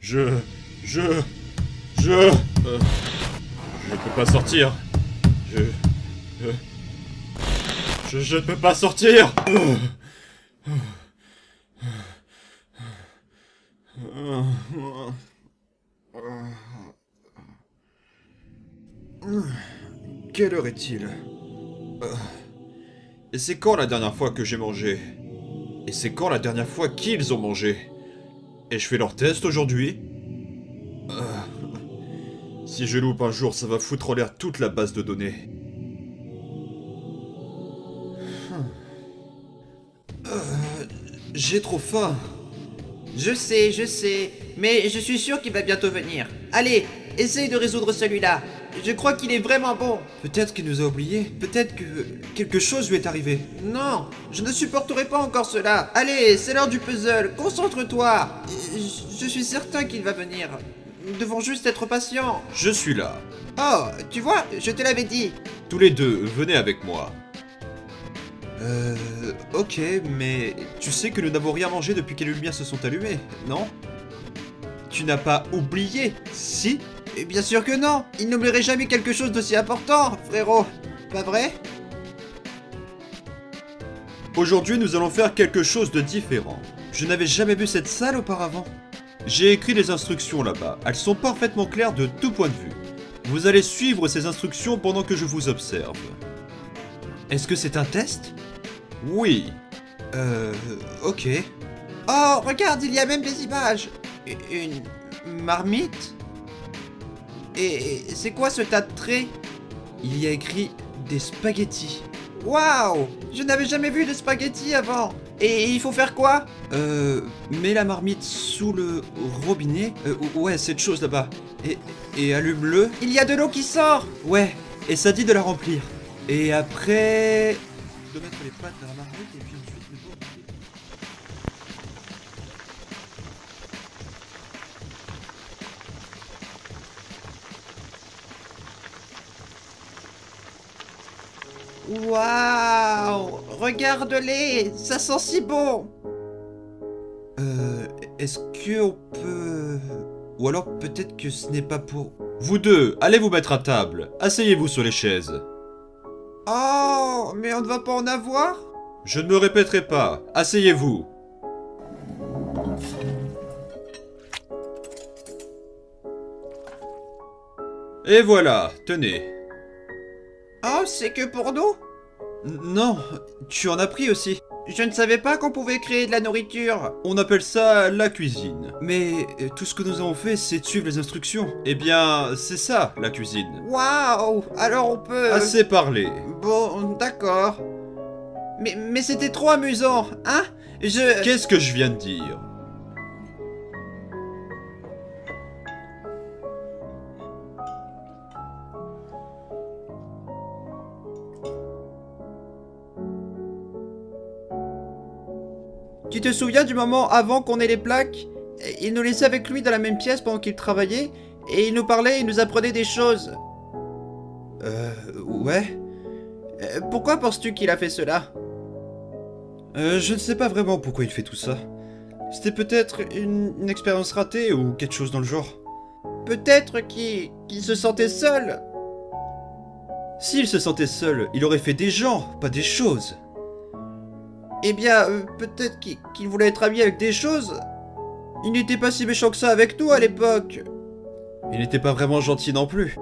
Je... Je peux pas sortir. Je ne peux pas sortir. Quelle heure est-il? Et c'est quand la dernière fois que j'ai mangé? Et c'est quand la dernière fois qu'ils ont mangé? Et je fais leur test aujourd'hui? Si je loupe un jour, ça va foutre en l'air toute la base de données. J'ai trop faim. Je sais, mais je suis sûr qu'il va bientôt venir. Allez, essaye de résoudre celui-là. Je crois qu'il est vraiment bon. Peut-être qu'il nous a oubliés. Peut-être que quelque chose lui est arrivé. Non, je ne supporterai pas encore cela. Allez, c'est l'heure du puzzle, concentre-toi. Je suis certain qu'il va venir. Nous devons juste être patients. Je suis là. Oh, tu vois, je te l'avais dit. Tous les deux, venez avec moi. Ok, mais tu sais que nous n'avons rien mangé depuis que les lumières se sont allumées, non? Tu n'as pas oublié, si? Et bien sûr que non. Il n'oublierait jamais quelque chose d'aussi important, frérot. Pas vrai? Aujourd'hui, nous allons faire quelque chose de différent. Je n'avais jamais vu cette salle auparavant. J'ai écrit les instructions là-bas. Elles sont parfaitement claires de tout point de vue. Vous allez suivre ces instructions pendant que je vous observe. Est-ce que c'est un test? Oui. Ok. Oh, regarde, il y a même des images. Une marmite? Et c'est quoi ce tas de traits? Il y a écrit des spaghettis. Waouh! Je n'avais jamais vu de spaghettis avant. Et il faut faire quoi? Mets la marmite sous le robinet. Ouais, cette chose là-bas. Et allume-le. Il y a de l'eau qui sort! Ouais, et ça dit de la remplir. Et après... de mettre les pâtes dans la marmite et puis ensuite le boire. Waouh! Regarde-les! Ça sent si bon! Est-ce qu'on peut... Ou alors peut-être que ce n'est pas pour... Vous deux, allez vous mettre à table. Asseyez-vous sur les chaises. Oh! Mais on ne va pas en avoir? Je ne me répéterai pas. Asseyez-vous. Et voilà, tenez. Oh, c'est que pour nous? Non, tu en as pris aussi. Je ne savais pas qu'on pouvait créer de la nourriture. On appelle ça la cuisine. Mais tout ce que nous avons fait, c'est de suivre les instructions. Eh bien, c'est ça, la cuisine. Waouh! Alors on peut... Assez parlé. Bon, d'accord. Mais c'était trop amusant, hein? Qu'est-ce que je viens de dire? Tu te souviens du moment avant qu'on ait les plaques? Il nous laissait avec lui dans la même pièce pendant qu'il travaillait, et il nous parlait, il nous apprenait des choses. Ouais. Pourquoi penses-tu qu'il a fait cela? Je ne sais pas vraiment pourquoi il fait tout ça. C'était peut-être une expérience ratée ou quelque chose dans le genre. Peut-être qu'il se sentait seul. S'il se sentait seul, il aurait fait des gens, pas des choses. Eh bien, peut-être qu'il voulait être ami avec des choses. Il n'était pas si méchant que ça avec nous à l'époque. Il n'était pas vraiment gentil non plus.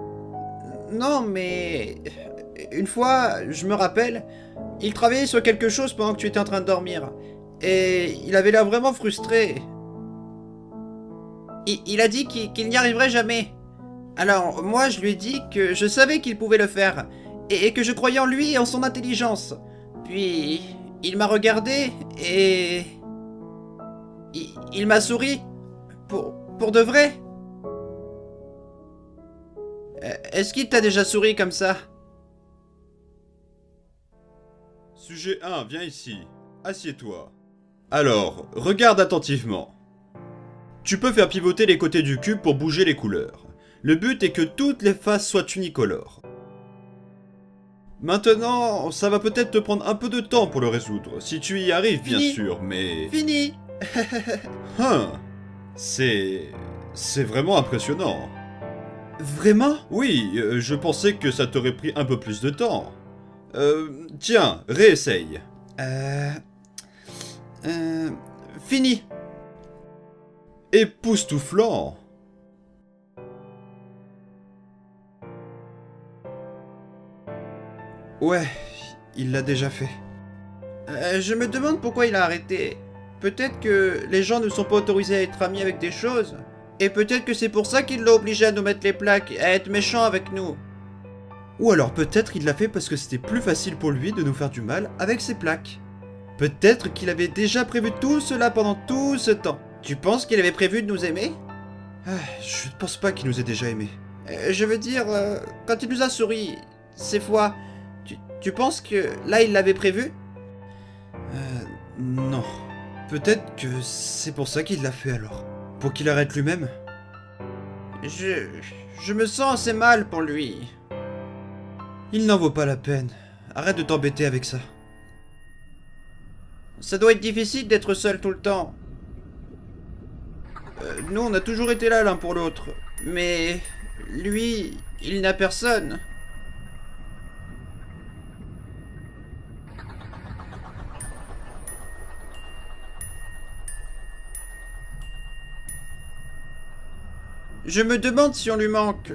Non, mais... Une fois, je me rappelle, il travaillait sur quelque chose pendant que tu étais en train de dormir. Et il avait l'air vraiment frustré. Il a dit qu'il n'y arriverait jamais. Alors, moi, je lui ai dit que je savais qu'il pouvait le faire. Et que je croyais en lui et en son intelligence. Puis... il m'a regardé et... Il m'a souri. Pour de vrai. Est-ce qu'il t'a déjà souri comme ça? Sujet 1, viens ici. Assieds-toi. Alors, regarde attentivement. Tu peux faire pivoter les côtés du cube pour bouger les couleurs. Le but est que toutes les faces soient unicolores. Maintenant, ça va peut-être te prendre un peu de temps pour le résoudre, si tu y arrives bien Fini. sûr, mais... Fini. Hein, c'est... C'est vraiment impressionnant. Vraiment? Oui, je pensais que ça t'aurait pris un peu plus de temps. Tiens, réessaye. Fini. Époustouflant. Ouais, il l'a déjà fait. Je me demande pourquoi il a arrêté. Peut-être que les gens ne sont pas autorisés à être amis avec des choses. Et peut-être que c'est pour ça qu'il l'a obligé à nous mettre les plaques, à être méchant avec nous. Ou alors peut-être il l'a fait parce que c'était plus facile pour lui de nous faire du mal avec ses plaques. Peut-être qu'il avait déjà prévu tout cela pendant tout ce temps. Tu penses qu'il avait prévu de nous aimer? Je ne pense pas qu'il nous ait déjà aimés. Je veux dire, quand il nous a souri, ces fois, tu penses que là il l'avait prévu? Non. Peut-être que c'est pour ça qu'il l'a fait alors. Pour qu'il arrête lui-même. Je me sens assez mal pour lui. Il n'en vaut pas la peine. Arrête de t'embêter avec ça. Ça doit être difficile d'être seul tout le temps. Nous, on a toujours été là l'un pour l'autre. Mais lui, il n'a personne. Je me demande si on lui manque.